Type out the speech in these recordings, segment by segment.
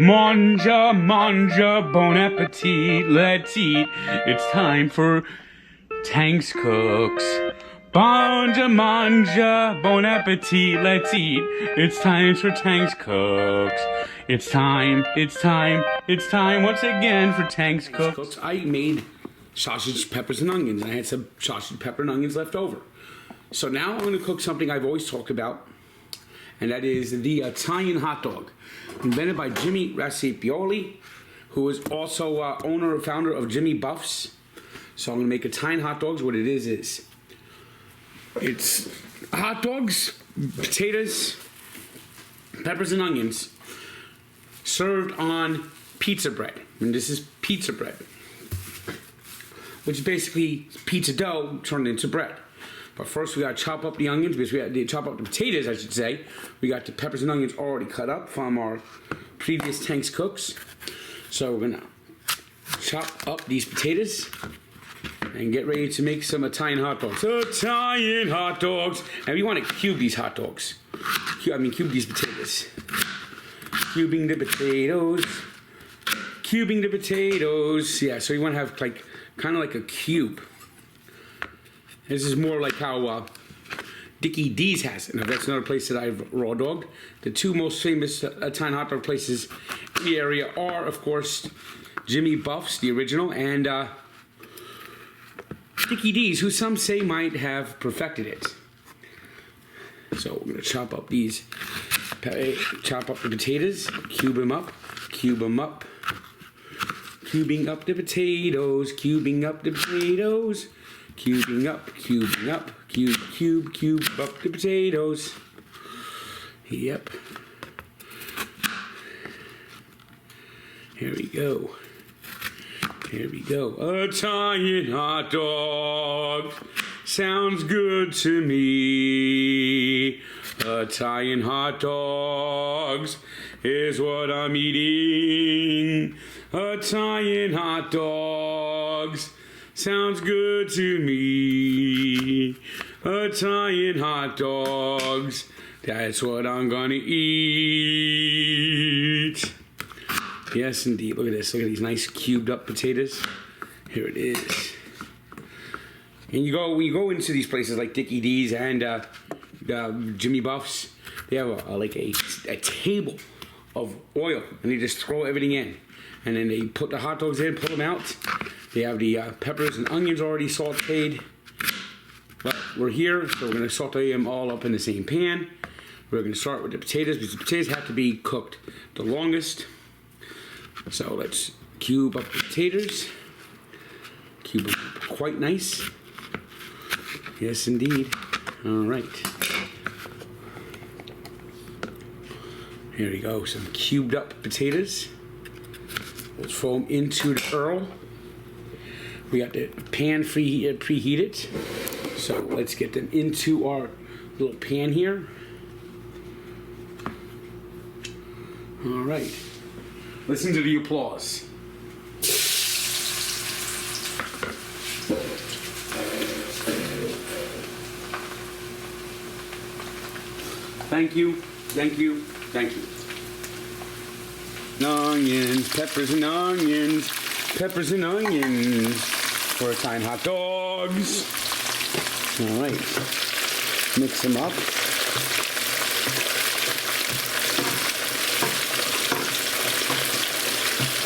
Manja, manja, bon appetit, let's eat. It's time for Tank's Cooks. Manja, manja, bon appetit, let's eat. It's time for Tank's Cooks. It's time once again for Tank's Cooks. I made sausage, peppers, and onions, and I had some sausage, pepper, and onions left over. So now I'm going to cook something I've always talked about, and that is the Italian hot dog, invented by Jimmy Racipioli, who is also owner and founder of Jimmy Buffs. So I'm going to make Italian hot dogs. What it is it's hot dogs, potatoes, peppers, and onions served on pizza bread. And this is pizza bread, which is basically pizza dough turned into bread. But first we got to chop up the onions, because we got to chop up the potatoes, I should say. We got the peppers and onions already cut up from our previous Tank's Cooks. So we're going to chop up these potatoes and get ready to make some Italian hot dogs. Italian hot dogs. And we want to cube these hot dogs. Cube these potatoes. Cubing the potatoes. Cubing the potatoes. Yeah, so you want to have kind of like a cube. This is more like how Dickie D's has it. Now that's another place that I've raw dogged. The two most famous Italian hot dog places in the area are, of course, Jimmy Buffs, the original, and Dickie D's, who some say might have perfected it. So we're gonna chop up the potatoes, cube them up, cubing up the potatoes, cubing up the potatoes. Cubing up, cube up the potatoes. Yep. Here we go. Italian hot dog sounds good to me. Italian hot dogs is what I'm eating. Italian hot dogs sounds good to me. Italian hot dogs, that's what I'm gonna eat. Yes, indeed. Look at this. Look at these nice cubed up potatoes. Here it is. And when you go into these places like Dickie D's and Jimmy Buffs, they have a table of oil, and they just throw everything in. And then they put the hot dogs in, pull them out. They have the peppers and onions already sauteed. But we're here, so we're going to saute them all up in the same pan. We're going to start with the potatoes, because the potatoes have to be cooked the longest. So let's cube up the potatoes. Cube them up quite nice. Yes, indeed. All right. Here we go, some cubed up potatoes. Let's throw them into the Earl. We got the pan preheated. So let's get them into our little pan here. All right. Listen to the applause. Thank you, thank you, thank you. Onions, peppers and onions, peppers and onions for Italian hot dogs. All right, mix them up.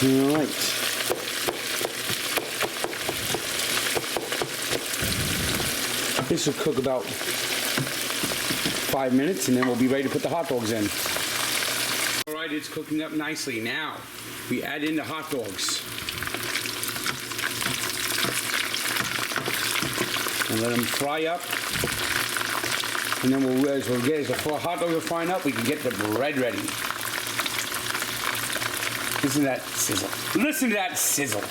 All right. This will cook about 5 minutes, and then we'll be ready to put the hot dogs in. All right, it's cooking up nicely. Now, we add in the hot dogs. And let them fry up. And then as the hot dogs are frying up, we can get the bread ready. Listen to that sizzle. Listen to that sizzle.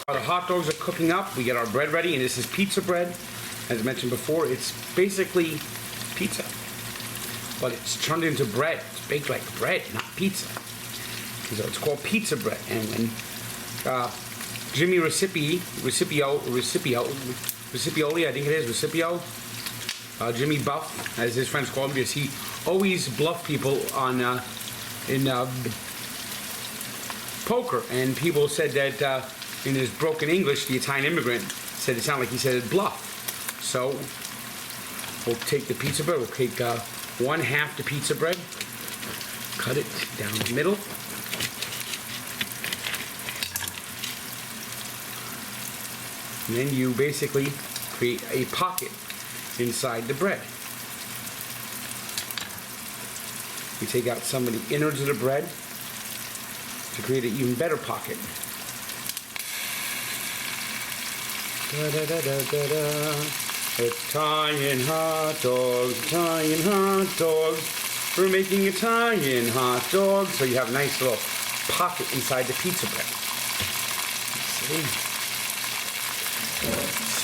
While the hot dogs are cooking up, we get our bread ready, and this is pizza bread. As I mentioned before, it's basically pizza, but it's turned into bread. It's baked like bread, not pizza. So it's called pizza bread. And when Jimmy Racipioli, I think it is, Recipio, Jimmy Buff, as his friends call him, because he always bluffed people on poker, and people said that in his broken English, the Italian immigrant said it sounded like he said bluff. So we'll take the pizza bread. We'll take 1/2 the pizza bread, cut it down the middle. And then you basically create a pocket inside the bread. You take out some of the innards of the bread to create an even better pocket. Italian hot dogs, Italian hot dogs. We're making Italian hot dogs. So you have a nice little pocket inside the pizza bread. Let's see.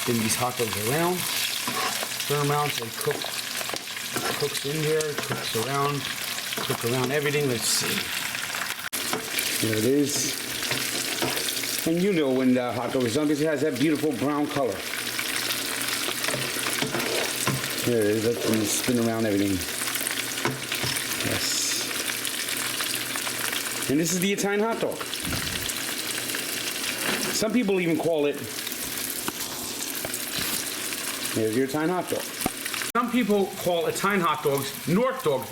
Spin these hot dogs around. Spin them around so they cooks in there, cooks around, cook around everything. Let's see. There it is. And you know when the hot dog is done because it has that beautiful brown color. There it is. Let's spin around everything. Yes. And this is the Italian hot dog. Some people even call it, there's your Italian hot dog. Some people call Italian hot dogs Newark dogs.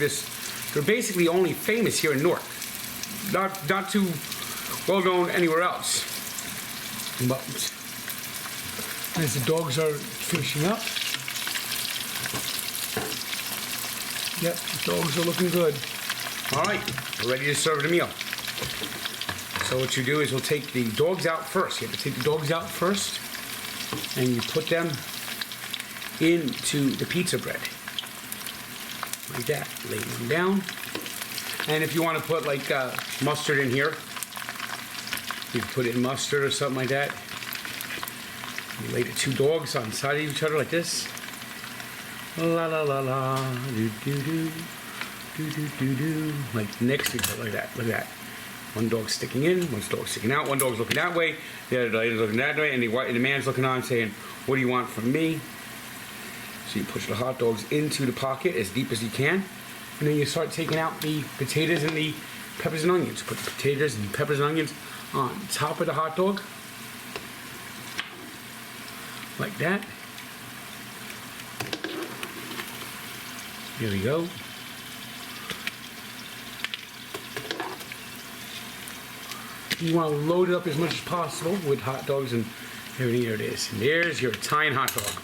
They're basically only famous here in Newark. Not too well known anywhere else. But as the dogs are finishing up, yep, the dogs are looking good. All right, we're ready to serve the meal. So what you do is we'll take the dogs out first. You have to take the dogs out first, and you put them into the pizza bread. Like that. Lay them down. And if you want to put like mustard in here, you can put it in mustard or something like that. You lay the two dogs on the side of each other like this. La la la la, do do do, do do do do. Like next to each other like that. Look at that. One dog sticking in, one dog sticking out, one dog's looking that way, the other lady's looking that way, and the man's looking on saying, "What do you want from me?" So you push the hot dogs into the pocket as deep as you can, and then you start taking out the potatoes and the peppers and onions. Put the potatoes and peppers and onions on top of the hot dog, like that. Here we go. You want to load it up as much as possible with hot dogs and everything. There it is. And there's your Italian hot dog.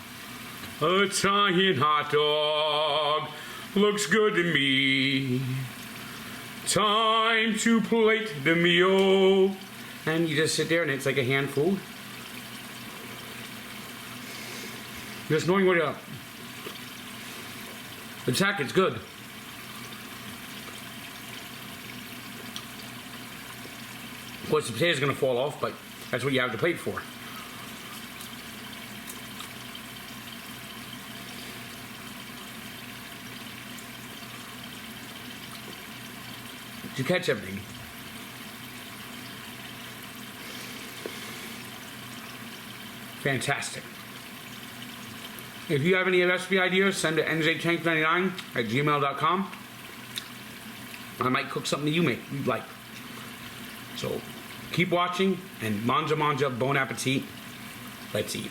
Italian hot dog looks good to me. Time to plate the meal. And you just sit there and it's like a handful. Just knowing what you the tack is good. Of course, the potato's going to fall off, but that's what you have the plate for. Did you catch everything? Fantastic. If you have any recipe ideas, send to njtank99@gmail.com. I might cook something that you'd like. So keep watching and manja manja, bon appetit. Let's eat.